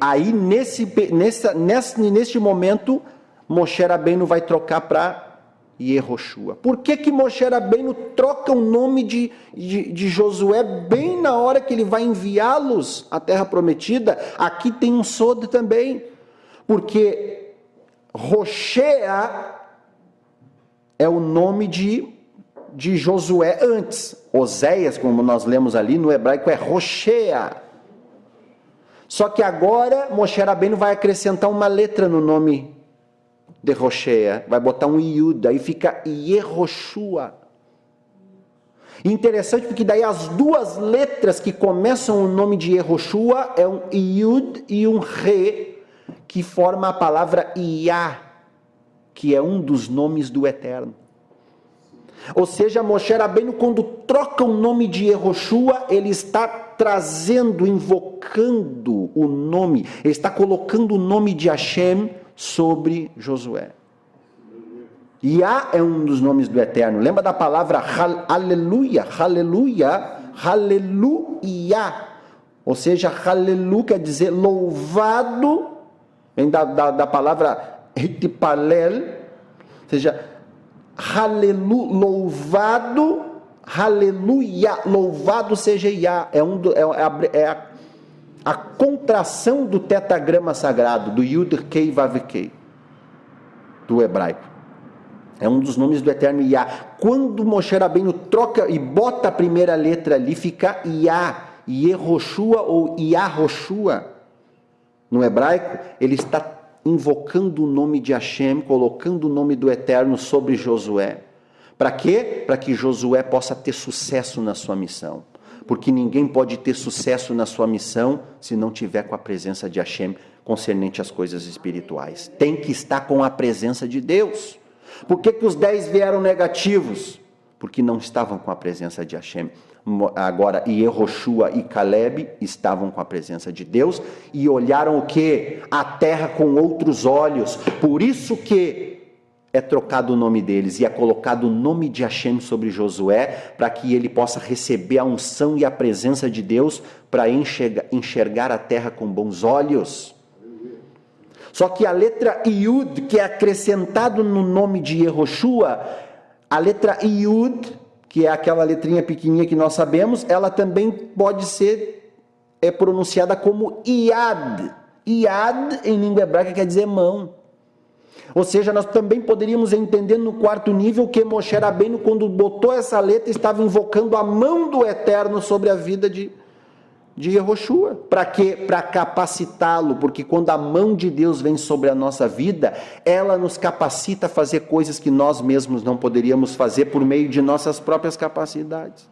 Aí neste momento Moshe Rabbeinu vai trocar para Yehoshua. Por que Moshe Rabbeinu troca o nome de Josué bem na hora que ele vai enviá-los à terra prometida? Aqui tem um sod também, porque Roshea é o nome de Josué antes. Oséias, como nós lemos ali no hebraico, é Roshea. Só que agora Moshe Rabbeinu vai acrescentar uma letra no nome de Roshea, vai botar um Yud, aí fica Yehoshua. Interessante porque daí as duas letras que começam o nome de Yehoshua é um Yud e um Re, que forma a palavra Yah, que é um dos nomes do Eterno. Ou seja, Moshe Rabbeinu, quando troca o nome de Yehoshua, ele está trazendo, invocando o nome, ele está colocando o nome de Hashem sobre Josué. Yah é um dos nomes do Eterno. Lembra da palavra aleluia, aleluia, aleluia. Ou seja, aleluia quer dizer louvado, vem da palavra hitipalel, ou seja, aleluia, louvado, aleluia, louvado seja Yah. É a contração do tetagrama sagrado, do Yud Kei Vav Kei, do hebraico. É um dos nomes do Eterno Yah. Quando Moshe Rabbeinu troca e bota a primeira letra ali, fica Yah, Yehoshua ou Yahoshua. No hebraico, ele está invocando o nome de Hashem, colocando o nome do Eterno sobre Josué. Para quê? Para que Josué possa ter sucesso na sua missão. Porque ninguém pode ter sucesso na sua missão se não tiver com a presença de Hashem concernente às coisas espirituais. Tem que estar com a presença de Deus. Por que os 10 vieram negativos? porque não estavam com a presença de Hashem. Agora, Yehoshua e Caleb estavam com a presença de Deus e olharam o quê? A terra com outros olhos. Por isso que é trocado o nome deles e é colocado o nome de Hashem sobre Josué, para que ele possa receber a unção e a presença de Deus para enxergar a terra com bons olhos. Só que a letra Yud, que é acrescentado no nome de Yehoshua, a letra Yud, que é aquela letrinha pequenininha que nós sabemos, ela também pode ser pronunciada como Iad. Iad, em língua hebraica, quer dizer mão. Ou seja, nós também poderíamos entender no quarto nível que Moshe Rabbeinu, quando botou essa letra, estava invocando a mão do Eterno sobre a vida de Yehoshua. Para quê? Para capacitá-lo, porque quando a mão de Deus vem sobre a nossa vida, ela nos capacita a fazer coisas que nós mesmos não poderíamos fazer por meio de nossas próprias capacidades.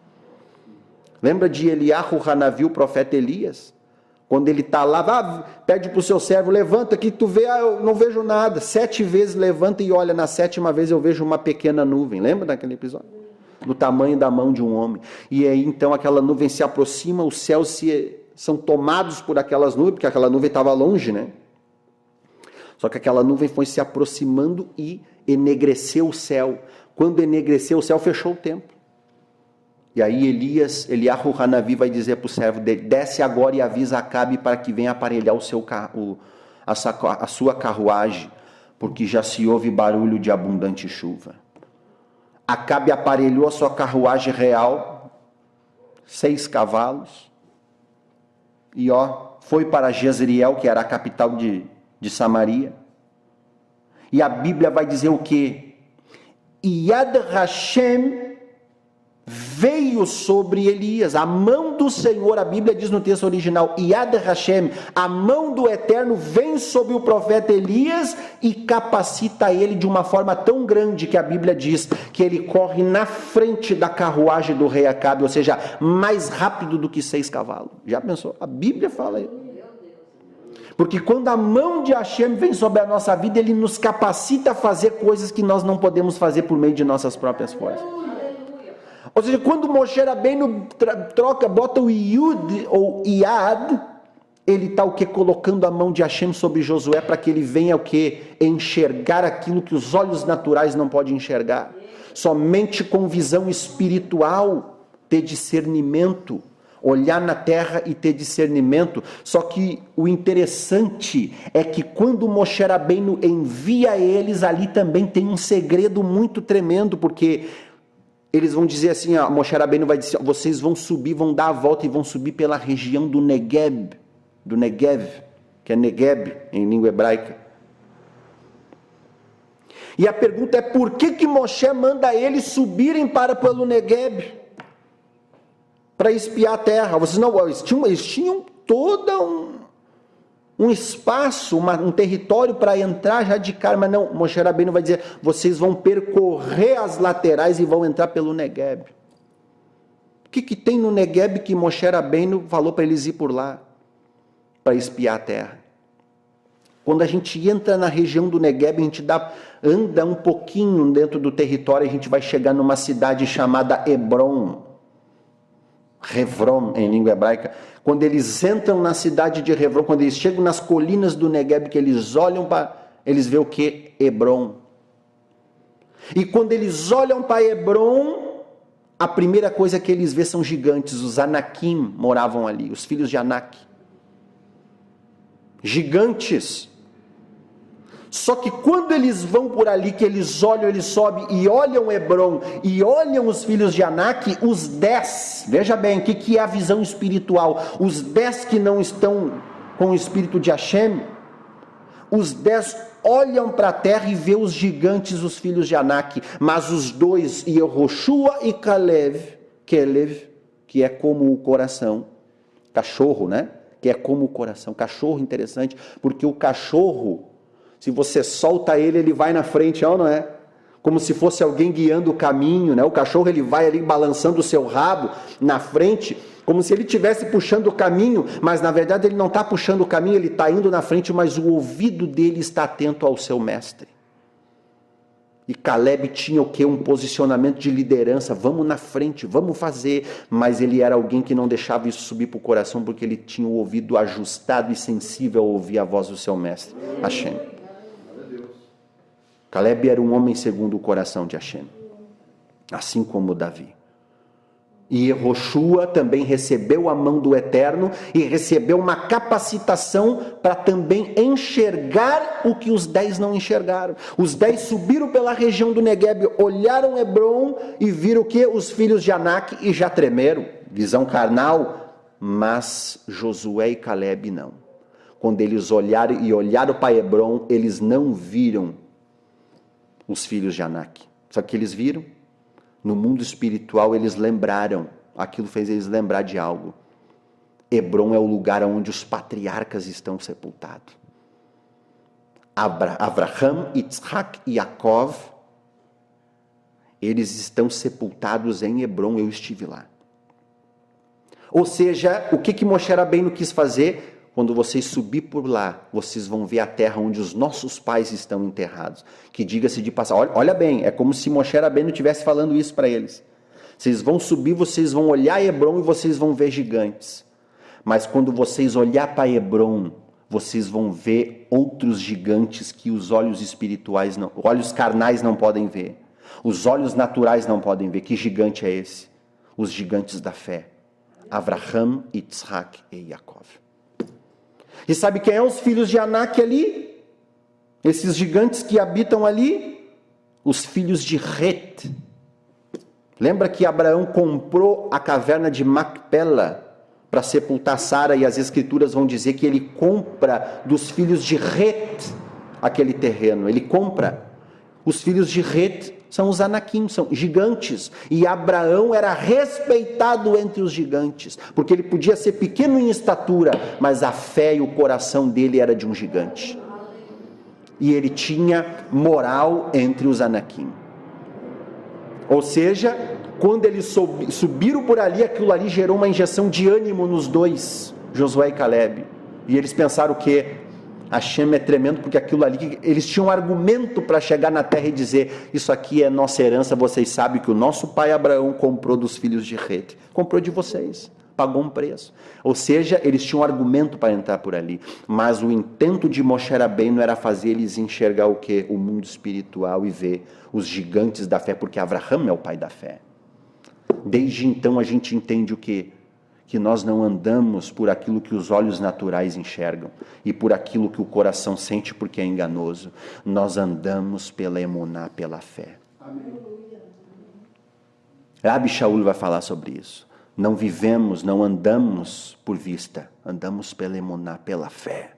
Lembra de Eliahu Hanavi, o profeta Elias? Quando ele está lá, pede para o seu servo, levanta aqui, tu vê, eu não vejo nada. 7 vezes levanta e olha, na 7ª vez eu vejo uma pequena nuvem. Lembra daquele episódio? Do tamanho da mão de um homem. E aí então aquela nuvem se aproxima, os céus são tomados por aquelas nuvens, porque aquela nuvem estava longe, né? Só que aquela nuvem foi se aproximando e enegreceu o céu. Quando enegreceu o céu, fechou o templo. E aí Eliahu Hanavi vai dizer para o servo dele, desce agora e avisa Acabe para que venha aparelhar a sua carruagem, porque já se ouve barulho de abundante chuva. Acabe aparelhou a sua carruagem real, 6 cavalos, e foi para Jezreel, que era a capital de Samaria. E a Bíblia vai dizer o quê? Yad Hashem veio sobre Elias, a mão do Senhor, a Bíblia diz no texto original, Yad Hashem, a mão do Eterno vem sobre o profeta Elias e capacita ele de uma forma tão grande que a Bíblia diz que ele corre na frente da carruagem do rei Acabe, ou seja, mais rápido do que 6 cavalos. Já pensou? A Bíblia fala isso. Porque quando a mão de Hashem vem sobre a nossa vida, ele nos capacita a fazer coisas que nós não podemos fazer por meio de nossas próprias forças. Ou seja, quando Moshe Rabbeinu bota o Yud ou Iad, ele está o que? Colocando a mão de Hashem sobre Josué para que ele venha o que? Enxergar aquilo que os olhos naturais não podem enxergar. Somente com visão espiritual, ter discernimento, olhar na terra e ter discernimento. Só que o interessante é que quando Moshe Rabbeinu envia eles, ali também tem um segredo muito tremendo, porque eles vão dizer assim, Moshe Rabbeinu vai dizer, vocês vão subir, vão dar a volta e vão subir pela região do Negev, que é Negeb em língua hebraica. E a pergunta é, por que Moshe manda eles subirem pelo Negeb? Para espiar a terra. Eles tinham todo um espaço, um território para entrar já de cara, mas não, Moshe Rabbeinu vai dizer, vocês vão percorrer as laterais e vão entrar pelo Negeb. O que tem no Negeb que Moshe Rabbeinu falou para eles ir por lá? Para espiar a terra. Quando a gente entra na região do Negeb, a gente anda um pouquinho dentro do território, a gente vai chegar numa cidade chamada Hebron, em língua hebraica. Quando eles entram na cidade de Hebron, quando eles chegam nas colinas do Negeb, que eles olham eles veem o que? Hebron. E quando eles olham para Hebron, a primeira coisa que eles vê são gigantes. Os Anakim moravam ali, os filhos de Anak. Gigantes. Só que quando eles vão por ali, que eles olham, eles sobem e olham Hebron e olham os filhos de Anak, os 10, veja bem, o que é a visão espiritual? Os 10 que não estão com o espírito de Hashem, os 10 olham para a terra e vê os gigantes, os filhos de Anak, mas os 2, Yehoshua e Caleb, que é como o coração, cachorro, né? Que é como o coração, cachorro interessante, porque o cachorro, se você solta ele, ele vai na frente, não é? Como se fosse alguém guiando o caminho, né? O cachorro ele vai ali balançando o seu rabo na frente, como se ele estivesse puxando o caminho, mas na verdade ele não está puxando o caminho, ele está indo na frente, mas o ouvido dele está atento ao seu mestre. E Caleb tinha o quê? Um posicionamento de liderança. Vamos na frente, vamos fazer. Mas ele era alguém que não deixava isso subir para o coração, porque ele tinha o ouvido ajustado e sensível a ouvir a voz do seu mestre, Hashem. Caleb era um homem segundo o coração de Hashem, assim como Davi. E Yehoshua também recebeu a mão do Eterno e recebeu uma capacitação para também enxergar o que os 10 não enxergaram. Os 10 subiram pela região do Negueb, olharam Hebron e viram o que? Os filhos de Anak e já tremeram. Visão carnal, mas Josué e Caleb não. Quando eles olharam para Hebron, eles não viram os filhos de Anak. Sabe o que eles viram? No mundo espiritual eles lembraram, aquilo fez eles lembrar de algo. Hebron é o lugar onde os patriarcas estão sepultados. Abraham, Yitzhak e Yaakov, eles estão sepultados em Hebron, eu estive lá. Ou seja, o que Moshe Rabbeinu quis fazer? Quando vocês subir por lá, vocês vão ver a terra onde os nossos pais estão enterrados. Que diga-se de passagem, olha bem, é como se Moshe Rabbeinu estivesse falando isso para eles. Vocês vão subir, vocês vão olhar Hebron e vocês vão ver gigantes. Mas quando vocês olhar para Hebron, vocês vão ver outros gigantes que os olhos espirituais, olhos carnais não podem ver. Os olhos naturais não podem ver. Que gigante é esse? Os gigantes da fé. Abraham, Yitzhak e Yaakov. E sabe quem é os filhos de Anak ali? Esses gigantes que habitam ali? Os filhos de Het. Lembra que Abraão comprou a caverna de Macpela para sepultar Sara, e as escrituras vão dizer que ele compra dos filhos de Het aquele terreno. Ele compra. Os filhos de Het são os Anakim, são gigantes. E Abraão era respeitado entre os gigantes, porque ele podia ser pequeno em estatura, mas a fé e o coração dele era de um gigante. E ele tinha moral entre os Anakim. Ou seja, quando eles subiram por ali, aquilo ali gerou uma injeção de ânimo nos dois, Josué e Caleb. E eles pensaram que Hashem é tremendo, porque aquilo ali, eles tinham um argumento para chegar na terra e dizer, isso aqui é nossa herança, vocês sabem que o nosso pai Abraão comprou dos filhos de Het, comprou de vocês, pagou um preço. Ou seja, eles tinham um argumento para entrar por ali, mas o intento de Moshe Rabbeinu era fazer eles enxergar o quê? O mundo espiritual e ver os gigantes da fé, porque Abraham é o pai da fé. Desde então a gente entende o quê? Que nós não andamos por aquilo que os olhos naturais enxergam e por aquilo que o coração sente, porque é enganoso. Nós andamos pela emuná, pela fé. Rabi Shaul vai falar sobre isso. Não vivemos, não andamos por vista, andamos pela emuná, pela fé.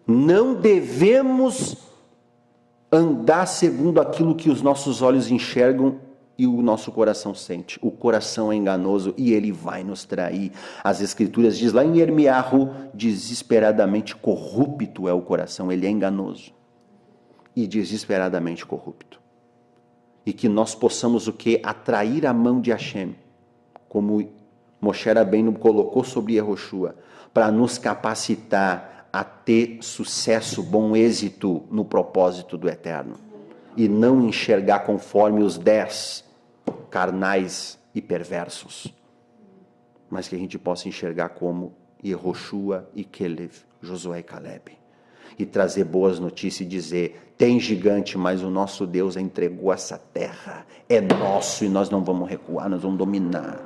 Não devemos andar segundo aquilo que os nossos olhos enxergam e o nosso coração sente. O coração é enganoso e ele vai nos trair. As escrituras diz lá em Yirmiyahu, desesperadamente corrupto é o coração, ele é enganoso e desesperadamente corrupto. E que nós possamos o quê? Atrair a mão de Hashem, como Moshe Rabbeinu colocou sobre Yehoshua, para nos capacitar a ter sucesso, bom êxito no propósito do Eterno. E não enxergar conforme os 10 carnais e perversos, mas que a gente possa enxergar como Yehoshua e Kelev, Josué e Caleb, e trazer boas notícias e dizer, tem gigante, mas o nosso Deus entregou essa terra, é nosso e nós não vamos recuar, nós vamos dominar,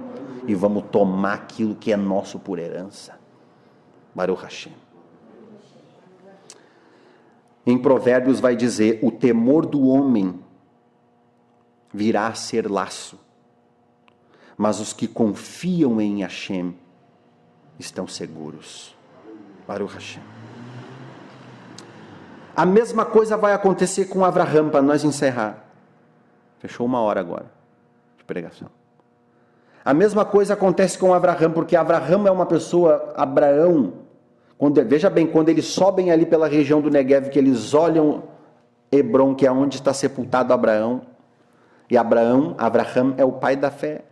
e vamos tomar aquilo que é nosso por herança. Baruch Hashem. Em Provérbios vai dizer, o temor do homem virá a ser laço, mas os que confiam em Hashem estão seguros. Baruch Hashem. A mesma coisa vai acontecer com Abraham, para nós encerrar. Fechou 1 hora agora de pregação. A mesma coisa acontece com Abraham, porque Abraham é uma pessoa, Abraão, veja bem, quando eles sobem ali pela região do Negev, que eles olham Hebron, que é onde está sepultado Abraão, e Abraham é o pai da fé.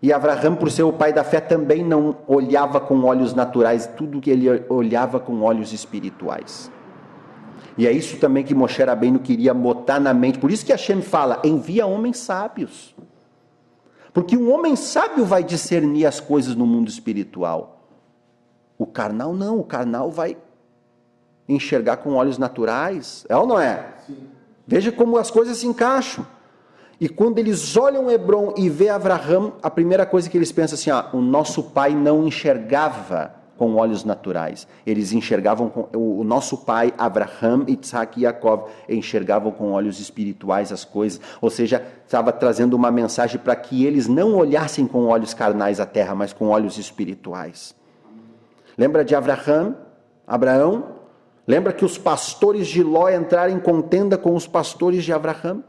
E Abraham, por ser o pai da fé, também não olhava com olhos naturais, tudo que ele olhava com olhos espirituais. E é isso também que Moshe Rabbeinu queria botar na mente. Por isso que Hashem fala, envia homens sábios. Porque um homem sábio vai discernir as coisas no mundo espiritual. O carnal não, o carnal vai enxergar com olhos naturais. É ou não é? Sim. Veja como as coisas se encaixam. E quando eles olham Hebron e vê Avraham, a primeira coisa que eles pensam assim, o nosso pai não enxergava com olhos naturais. Eles enxergavam, o nosso pai, Avraham, Isaac e Jacob, enxergavam com olhos espirituais as coisas. Ou seja, estava trazendo uma mensagem para que eles não olhassem com olhos carnais a terra, mas com olhos espirituais. Lembra de Abrahão? Lembra que os pastores de Ló entraram em contenda com os pastores de Abraham?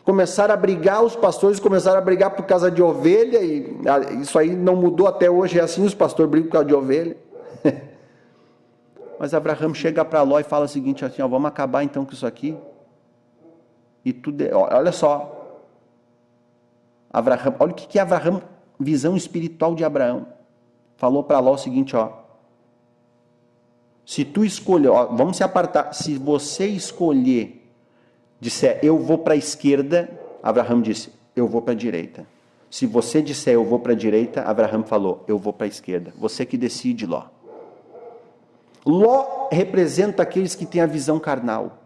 Começaram a brigar, os pastores começaram a brigar por causa de ovelha, e isso aí não mudou até hoje, é assim, os pastores brigam por causa de ovelha. Mas Abraham chega para Ló e fala o seguinte, assim, vamos acabar então com isso aqui. E tudo, olha só, Abraham, olha o que é Abraham, visão espiritual de Abraão. Falou para Ló o seguinte, se tu escolher, vamos se apartar, se você escolher, disser, eu vou para a esquerda, Abraham disse, eu vou para a direita. Se você disser, eu vou para a direita, Abraham falou, eu vou para a esquerda. Você que decide, Ló. Ló representa aqueles que têm a visão carnal,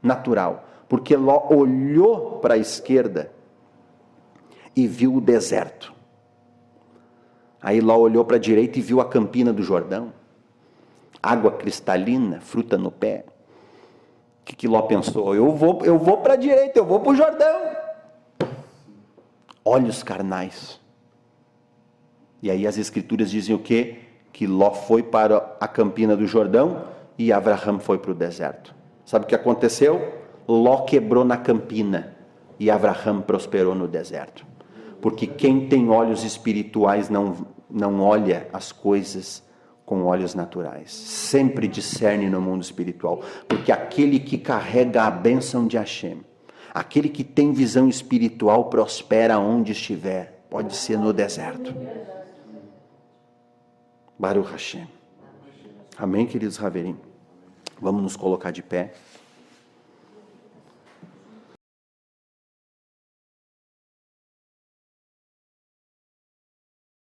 natural. Porque Ló olhou para a esquerda e viu o deserto. Aí Ló olhou para a direita e viu a campina do Jordão. Água cristalina, fruta no pé. O que Ló pensou? Eu vou para a direita, eu vou para o Jordão. Olhos carnais. E aí as escrituras dizem o quê? Que Ló foi para a campina do Jordão e Abraham foi para o deserto. Sabe o que aconteceu? Ló quebrou na campina e Abraham prosperou no deserto. Porque quem tem olhos espirituais não olha as coisas com olhos naturais. Sempre discerne no mundo espiritual. Porque aquele que carrega a bênção de Hashem, aquele que tem visão espiritual, prospera onde estiver. Pode ser no deserto. Baruch Hashem. Amém, queridos Haverim? Vamos nos colocar de pé.